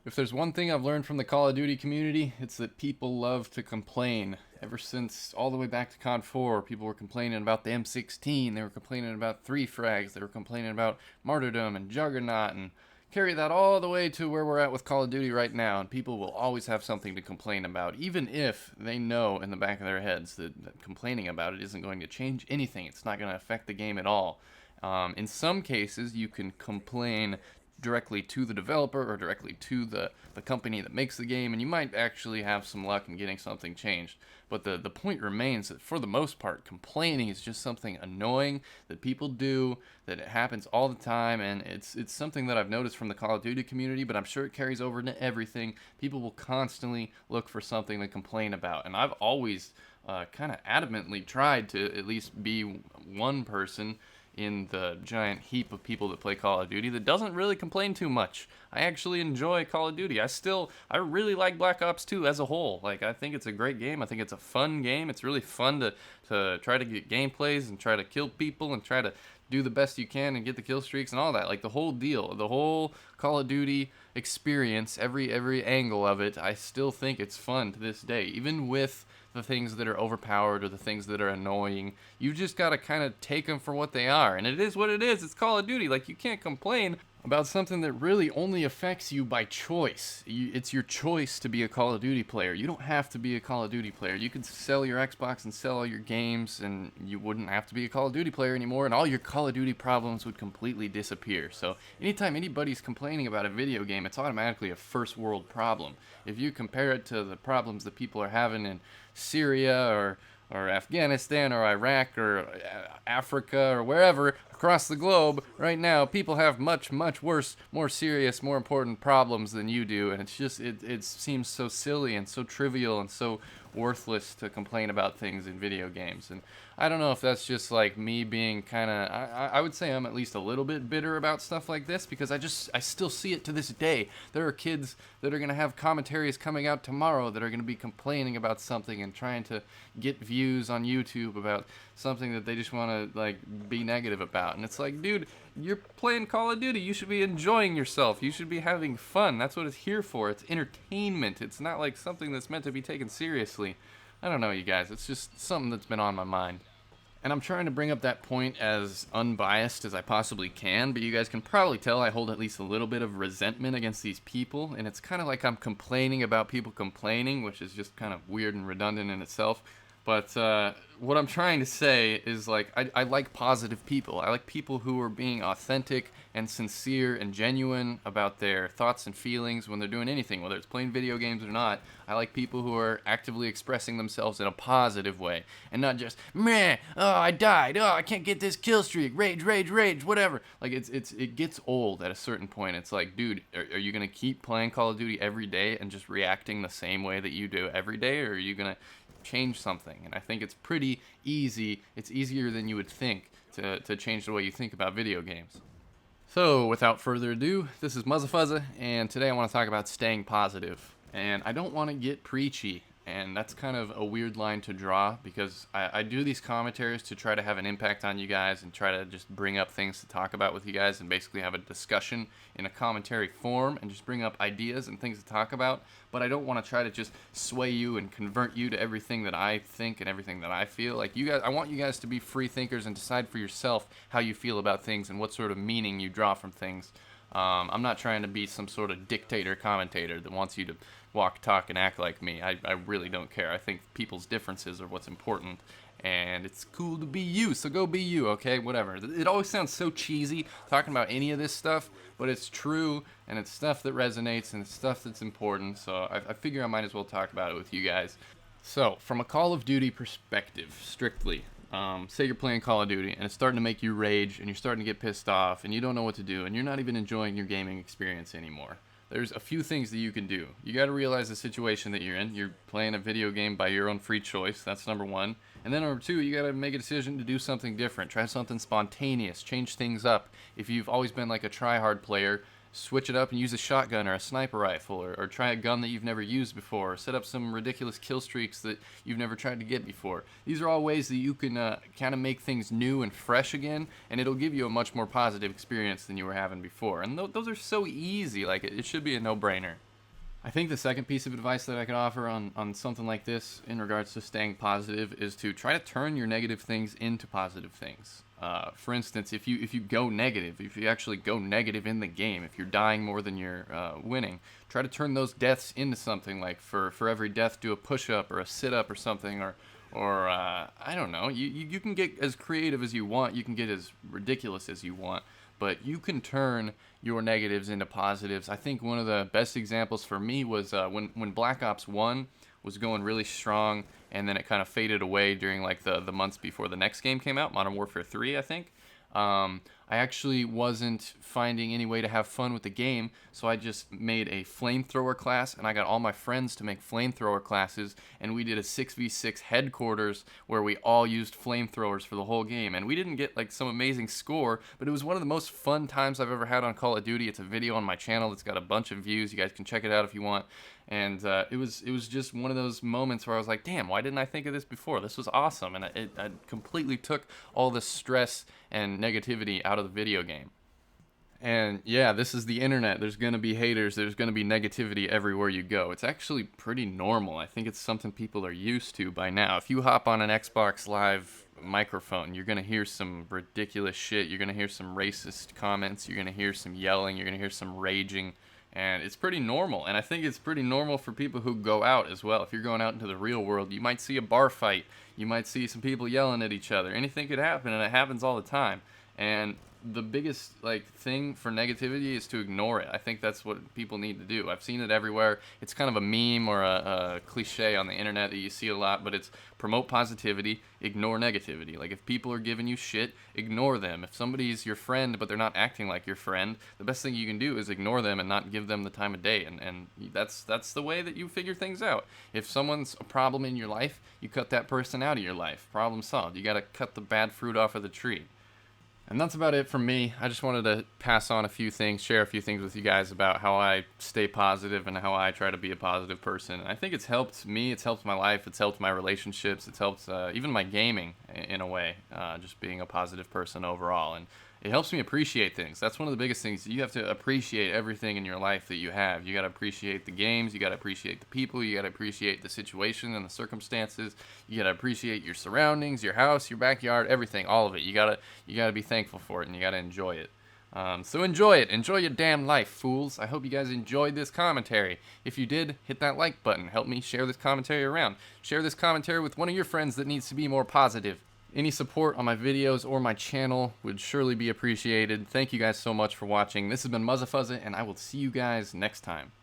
If there's one thing I've learned from the Call of Duty community, it's that people love to complain. Ever since all the way back to COD 4, people were complaining about the M16, they were complaining about 3 frags, they were complaining about Martyrdom and Juggernaut, and carry that all the way to where we're at with Call of Duty right now, and people will always have something to complain about, even if they know in the back of their heads that complaining about it isn't going to change anything. It's not going to affect the game at all. In some cases, you can complain directly to the developer or directly to the company that makes the game, and you might actually have some luck in getting something changed. But the point remains that for the most part, complaining is just something annoying that people do, that it happens all the time, and it's something that I've noticed from the Call of Duty community, but I'm sure it carries over into everything. People will constantly look for something to complain about, and I've always kind of adamantly tried to at least be one person in the giant heap of people that play Call of Duty that doesn't really complain too much. I actually enjoy Call of Duty. I really like Black Ops 2 as a whole. Like, I think it's a great game. I think it's a fun game. It's really fun to try to get gameplays and try to kill people and try to do the best you can and get the kill streaks and all that. Like, the whole deal, the whole Call of Duty experience, every angle of it, I still think it's fun to this day. Even with the things that are overpowered or the things that are annoying, you just gotta kind of take them for what they are. And it is what it is. It's Call of Duty. Like, you can't complain about something that really only affects you by choice. It's your choice to be a Call of Duty player. You don't have to be a Call of Duty player. You could sell your Xbox and sell all your games, and you wouldn't have to be a Call of Duty player anymore, and all your Call of Duty problems would completely disappear. So anytime anybody's complaining about a video game, it's automatically a first world problem. If you compare it to the problems that people are having in Syria or Afghanistan or Iraq or Africa or wherever across the globe right now, people have much worse, more serious, more important problems than you do, and it's just it seems so silly and so trivial and so worthless to complain about things in video games. And I don't know if that's just like me being kind of, I would say I'm at least a little bit bitter about stuff like this, because I still see it to this day. There are kids that are going to have commentaries coming out tomorrow that are going to be complaining about something and trying to get views on YouTube about something that they just want to like be negative about. And it's like, dude, you're playing Call of Duty. You should be enjoying yourself. You should be having fun. That's what it's here for. It's entertainment. It's not like something that's meant to be taken seriously. I don't know, you guys. It's just something that's been on my mind. And I'm trying to bring up that point as unbiased as I possibly can, but you guys can probably tell I hold at least a little bit of resentment against these people, and it's kind of like I'm complaining about people complaining, which is just kind of weird and redundant in itself. But what I'm trying to say is, like, I like positive people. I like people who are being authentic and sincere and genuine about their thoughts and feelings when they're doing anything, whether it's playing video games or not. I like people who are actively expressing themselves in a positive way and not just, meh, oh, I died, oh, I can't get this kill streak, rage, whatever. Like, it gets old at a certain point. It's like, dude, are you going to keep playing Call of Duty every day and just reacting the same way that you do every day, or are you going to change something? And I think it's pretty easy. It's easier than you would think to change the way you think about video games. So without further ado, this is Muzzafuzza, and today I want to talk about staying positive. And I don't want to get preachy, and that's kind of a weird line to draw, because I do these commentaries to try to have an impact on you guys and try to just bring up things to talk about with you guys and basically have a discussion in a commentary form and just bring up ideas and things to talk about. But I don't want to try to just sway you and convert you to everything that I think and everything that I feel. Like, you guys, I want you guys to be free thinkers and decide for yourself how you feel about things and what sort of meaning you draw from things. I'm not trying to be some sort of dictator commentator that wants you to walk, talk, and act like me. I really don't care. I think people's differences are what's important, and it's cool to be you, so go be you, okay? Whatever. It always sounds so cheesy talking about any of this stuff, but it's true, and it's stuff that resonates, and it's stuff that's important, so I figure I might as well talk about it with you guys. So, from a Call of Duty perspective, strictly, say you're playing Call of Duty and it's starting to make you rage and you're starting to get pissed off and you don't know what to do and you're not even enjoying your gaming experience anymore. There's a few things that you can do. You got to realize the situation that you're in. You're playing a video game by your own free choice. That's number one. And then number two, you got to make a decision to do something different. Try something spontaneous. Change things up. If you've always been like a try-hard player, switch it up and use a shotgun or a sniper rifle, or try a gun that you've never used before, or set up some ridiculous kill streaks that you've never tried to get before. These are all ways that you can kind of make things new and fresh again, and it'll give you a much more positive experience than you were having before. And those are so easy. Like, it should be a no-brainer. I think the second piece of advice that I could offer on something like this in regards to staying positive is to try to turn your negative things into positive things. For instance, if you go negative, if you actually go negative in the game, if you're dying more than you're winning, try to turn those deaths into something. Like for every death, do a push-up or a sit-up or something, or I don't know. You can get as creative as you want. You can get as ridiculous as you want. But you can turn your negatives into positives. I think one of the best examples for me was when Black Ops 1 was going really strong, and then it kind of faded away during like the months before the next game came out, Modern Warfare 3, I think. I actually wasn't finding any way to have fun with the game, so I just made a flamethrower class, and I got all my friends to make flamethrower classes, and we did a 6v6 headquarters where we all used flamethrowers for the whole game. And we didn't get like some amazing score, but it was one of the most fun times I've ever had on Call of Duty. It's a video on my channel that's got a bunch of views. You guys can check it out if you want. And it was just one of those moments where I was like, damn, why didn't I think of this before? This was awesome. And it completely took all the stress and negativity out of the video game. And yeah, this is the internet. There's going to be haters. There's going to be negativity everywhere you go. It's actually pretty normal. I think it's something people are used to by now. If you hop on an Xbox Live microphone, you're going to hear some ridiculous shit. You're going to hear some racist comments. You're going to hear some yelling. You're going to hear some raging. And it's pretty normal. And I think it's pretty normal for people who go out as well. If you're going out into the real world, you might see a bar fight. You might see some people yelling at each other. Anything could happen, and it happens all the time. And the biggest thing for negativity is to ignore it. I think that's what people need to do. I've seen it everywhere. It's kind of a meme or a cliche on the internet that you see a lot, but it's promote positivity, ignore negativity. Like, if people are giving you shit, ignore them. If somebody's your friend but they're not acting like your friend, the best thing you can do is ignore them and not give them the time of day. And that's the way that you figure things out. If someone's a problem in your life, you cut that person out of your life. Problem solved. You got to cut the bad fruit off of the tree. And that's about it from me. I just wanted to pass on a few things, share a few things with you guys about how I stay positive and how I try to be a positive person. And I think it's helped me, it's helped my life, it's helped my relationships, it's helped even my gaming in a way, just being a positive person overall. And it helps me appreciate things. That's one of the biggest things. You have to appreciate everything in your life that you have. You got to appreciate the games. You got to appreciate the people. You got to appreciate the situation and the circumstances. You got to appreciate your surroundings, your house, your backyard, everything, all of it. You gotta be thankful for it, and you got to enjoy it. So enjoy it. Enjoy your damn life, fools. I hope you guys enjoyed this commentary. If you did, hit that like button. Help me share this commentary around. Share this commentary with one of your friends that needs to be more positive. Any support on my videos or my channel would surely be appreciated. Thank you guys so much for watching. This has been Muzzafuzza, and I will see you guys next time.